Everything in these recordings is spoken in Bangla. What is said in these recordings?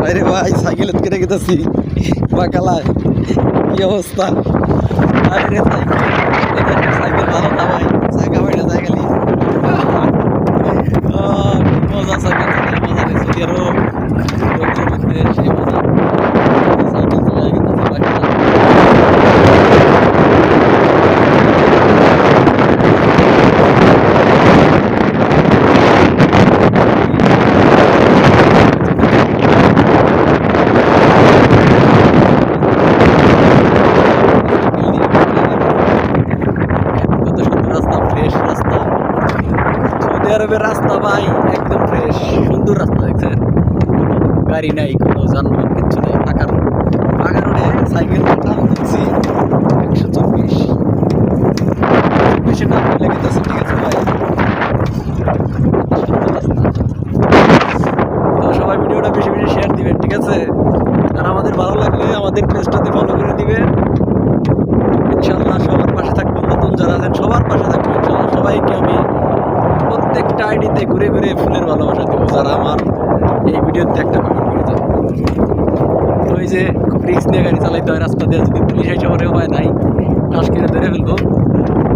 আরে ভাই সাইকেল কেটে গেতেছি বাকালায়, কি অবস্থা। আরে রে সাইকেল ভালো না ভাই, চাকা বাইরে সাইকেল মজা, সাইকেল মজা নেই সৌদি আরব রোদ্রের মধ্যে সেই মজা। সাইকেল চালায় গেতেছি বাকালা। সৌদি আরবের রাস্তা ভাই একদম ফ্রেশ, সুন্দর রাস্তা দেখছেন, গাড়ি নাই, কোনো যানবাহন কিচ্ছু নাই, ফাঁকা রোড। ফাঁকা রোডে সাইকেল টান দিচ্ছি 124, 124-এ টান দিলে গেতেছে, ঠিক আছে ভাই। তো সবাই ভিডিওটা বেশি বেশি শেয়ার দিবেন, ঠিক আছে। আর আমাদের ভালো লাগলে আমাদের পেজটাতে ফলো করে দিবেন। ইনশাল্লাহ সবার পাশে থাকবেন, নতুন যারা আছেন সবার পাশে থাকবেন ইনশাল্লাহ। সবাইকে আমি প্রত্যেকটা আইডিতে ঘুরে ঘুরে ফুলের ভালোবাসা দেবো, যারা আমার এই ভিডিওতে একটা কমেন্ট করে যাবে। তো ওই যে খুব রিস্ক নিয়ে গাড়ি চালাইতে হয় রাস্তা দিয়ে, যদি পুলিশ এসে পরে উপায় নাই, টাস কিনে ধরে ফেলবো।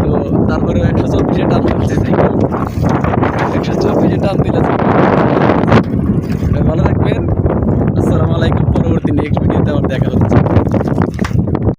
তো তারপরেও 124-এ টান করতে চাই, 124-এ টান দিলে